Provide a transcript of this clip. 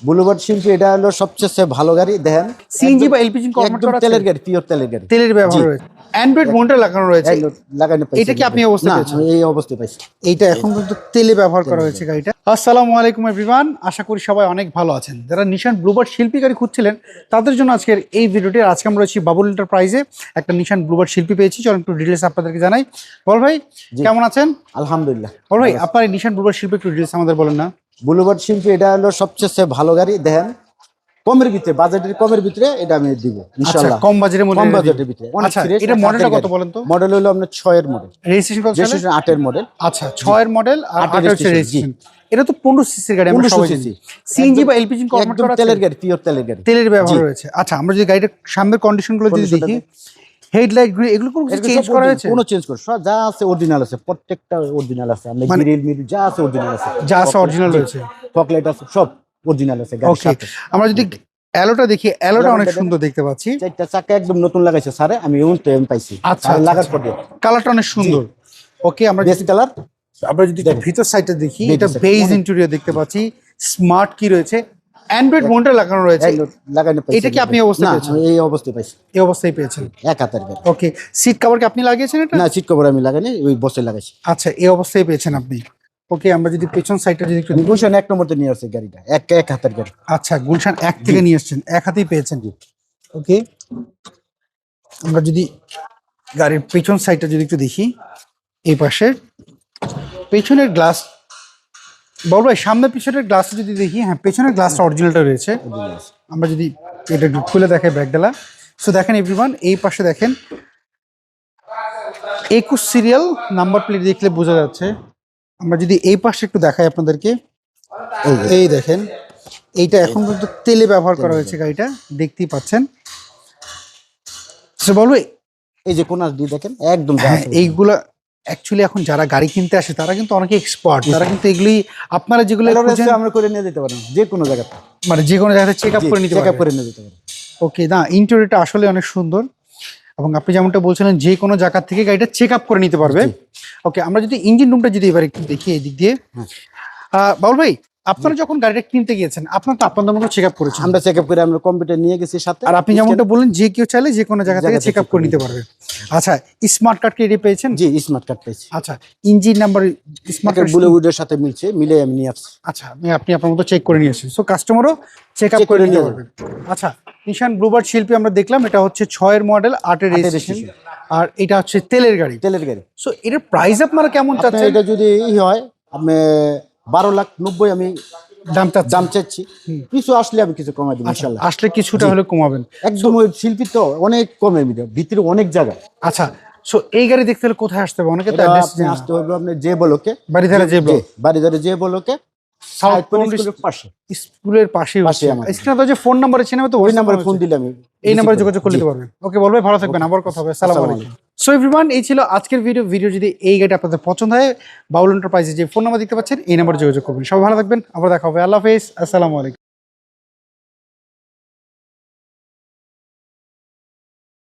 বুলুবার্ড শিল্পী এটা হলো সবচেয়ে ভালো গাড়ি। দেখেন সিএনজি বা এলপিজি কনভার্ট করা আছে? তেলের গাড়ি, পিওর তেলের গাড়ি, তেলের ব্যবহার রয়েছে, অ্যান্ড্রয়েড মোটর লাগানো রয়েছে। লাগানো পাইছি। এটা কি আপনি অবস্থা না, পেয়েছেন? এই অবস্থায় পাইছি। এইটা এখন কিন্তু তেলে ব্যবহার করা হয়েছে গাড়িটা। আসসালামু আলাইকুম এভরিওয়ান, আশা করি সবাই অনেক ভালো আছেন। যারা নিশান ব্লুবার্ড শিল্পী গাড়ি খুঁজছিলেন তাদের জন্য আজকের এই ভিডিওটি। আজকে আমরা রয়েছি বাবুল এন্টারপ্রাইজে, একটা নিশান ব্লুবার্ড শিল্পী পেয়েছি। চলুন একটু ডিটেলস আপনাদেরকে জানাই। বল ভাই কেমন আছেন? আলহামদুলিল্লাহ। বল ভাই আপনার এই নিশান ব্লুবার্ড শিল্পী একটু ডিটেলস আমাদের বলেন না। বুলুবার্ড শিল্পী এটা হলো সবচেয়ে ভালো গাড়ি। দেখেন কমের ভিতরে, বাজেটের কমের ভিতরে এটা আমি দিব ইনশাআল্লাহ। কম বাজেটের মধ্যে, কম বাজেটের ভিতরে অনেক ফ্রেশ। এটা মডেলটা কত বলেন তো? মডেল হলো আপনার 6 এর মডেল। রেজিস্ট্রেশন কত? রেজিস্ট্রেশন 8 এর মডেল। আচ্ছা 6 এর মডেল আর 8 এর রেজিস্ট্রেশন। এটা তো 15 সিসির গাড়ি, আমরা সবাই জানি। সিএনজি বা এলপিজি কনভার্ট করা আছে? তেলের গাড়ি, পিওর তেলের গাড়ি, তেলের ব্যবহার রয়েছে। আচ্ছা আমরা যদি গাড়িটার সামনের কন্ডিশনগুলো যদি দেখি, হেডলাইট গুলো এগুলো কোনো কিছু চেঞ্জ করা হয়েছে? কোনো চেঞ্জ করা, সব যা আছে অরিজিনাল আছে, প্রত্যেকটা অরিজিনাল আছে। আমরা গ্রিল মিল যা আছে অরিজিনাল আছে, যা আছে অরিজিনাল রয়েছে। ফকলাইট আছে, সব অরিজিনাল আছে গাড়ির সাথে। আমরা যদি অ্যালোটা দেখি, অ্যালোটা অনেক সুন্দর দেখতে পাচ্ছি। চারটা চাকা একদম নতুন লাগাইছে স্যার, আমি এম পাইছি। আচ্ছা লাগার পর কালারটা অনেক সুন্দর। ওকে আমরা বেস্ট কালার। আমরা যদি ভিতর সাইডটা দেখি, এটা বেজ ইন্টেরিয়র দেখতে পাচ্ছি। স্মার্ট কি রয়েছে, অ্যান্ড্রয়েড মোটর লাগানো রয়েছে। লাগানো পাইছি। এটা কি আপনি অবস্থা পেয়েছেন? এই অবস্থায় পাইছি। এই অবস্থায় পেয়েছেন এক হাতের গাড়ি। ওকে, সিট কভার কি আপনি লাগিয়েছেন এটা? না, সিট কভার আমি লাগাইনি, ওই বসে লাগাইছি। আচ্ছা এই অবস্থায় পেয়েছেন আপনি। ওকে আমরা যদি পেছন সাইডটা যদি একটু, গুলশান 1 নম্বরতে নিয়ে আসছে গাড়িটা, এক হাতের গাড়ি। আচ্ছা গুলশান 1 থেকে নিয়ে আসছেন, এক হাতেই পেয়েছেন। ওকে আমরা যদি গাড়ির পেছন সাইডটা যদি একটু দেখি, এই পাশে পেছনের গ্লাস, বল ভাই সামনে পিছনের গ্লাসটা যদি দেখি, হ্যাঁ পেছনের গ্লাসটা অরিজিনালটা রয়েছে। আমরা যদি এটা একটু খুলে দেখাই ব্যাকডালা, সো দেখেন এভরিওয়ান, এই পাশে দেখেন 21 সিরিয়াল নাম্বার প্লেট দেখলে বোঝা যাচ্ছে। আমরা যদি এই পাশে একটু দেখাই আপনাদেরকে, এই দেখেন এইটা এখন কিন্তু তেলে ব্যবহার করা হয়েছে গাড়িটা, দেখতেই পাচ্ছেন। বলবো এই যে কোনার দিয়ে দেখেন একদম, এইগুলা অ্যাকচুয়ালি এখন যারা গাড়ি কিনতে আসে তারা কিন্তু অনেকে এক্সপার্ট, তারা কিন্তু এগুলি আপনারা যেগুলো আমরা করে নিয়ে যেতে পারেন যে কোনো জায়গাতে, মানে যে কোনো জায়গাতে চেক আপ করে নিতে চেক আপ করে নিয়ে যেতে পারেন। ওকে না, ইন্টেরিয়রটা আসলে অনেক সুন্দর এবং আপনি যেমনটা বলছিলেন যে কোনো জায়গা থেকে গাড়িটা চেক আপ করে নিতে পারবে। ওকে আমরা যদি ইঞ্জিন রুমটা যদি এবার একটু দেখি এই দিক দিয়ে, বাবুল ভাই আপনারা যখন গাড়িটা কিনতে গিয়েছেন আপনার তো আপনাদের মতো চেক আপ করেছেন? আমরা চেক আপ করে আমরা কম্পিউটার নিয়ে গেছি সাথে। আর আপনি যেমনটা বললেন যে কেউ চাইলে যে কোনো জায়গা থেকে চেক আপ করে নিতে পারবে। আচ্ছা স্মার্ট কার্ড কি এটি পেয়েছেন? জি স্মার্ট কার্ড পেয়েছি। আচ্ছা ইঞ্জিন নাম্বার স্মার্ট কার্ড বুলেউডের সাথে মিলছে, মিলে আমি নিয়ে আসছি। আচ্ছা আপনি আপনার মতো চেক করে নিয়ে আসছেন, সো কাস্টমারও চেক আপ করে নিতে পারবেন। আচ্ছা নিশান ব্লুবার্ড শিল্পী আমরা দেখলাম, এটা হচ্ছে 6 এর মডেল, 8 এর রেজিস্ট্রেশন, আর এটা হচ্ছে তেলের গাড়ি। তেলের গাড়ি। সো এর প্রাইস আপনারা কেমন চাচ্ছেন? এটা যদি হয় আপনি 12,90,000 আমি দাম চাচ্ছি। কিছু আসলে আমি কিছু কমাই দিব ইনশাআল্লাহ। আসলে কিছুটা হলে কমাবেন? একদম ওই শিল্পী তো অনেক কমের ভিতরে অনেক জায়গা। আচ্ছা সো এই গাড়ি দেখতে হলে কোথায় আসতে হবে? অনেকে তো আপনি আসতে হবে আপনি যে বলকে, বাড়িধারা যে ব্লক, বাড়িধারা যে বলকে সাউথ স্কুলের পাশে স্ক্রিনে তো যে ফোন নাম্বার আছে না, তো ওই নাম্বারে ফোন দিলে আমি এই নাম্বারে যোগাযোগ করতে পারবেন। ওকে বলবে ভালো থাকবেন, আবার কথা হবে। আসসালামু আলাইকুম। সো এভরিওয়ান এই ছিল আজকের ভিডিও যদি এই গাড়ি আপনাদের পছন্দ হয়, বাউল এন্টারপ্রাইজে যে ফোন নাম্বার দেখতে পাচ্ছেন এই নাম্বারে যোগাযোগ করবেন। সবাই ভালো থাকবেন, আবার দেখা হবে। আল্লাহ হাফেজ, আসসালামু আলাইকুম।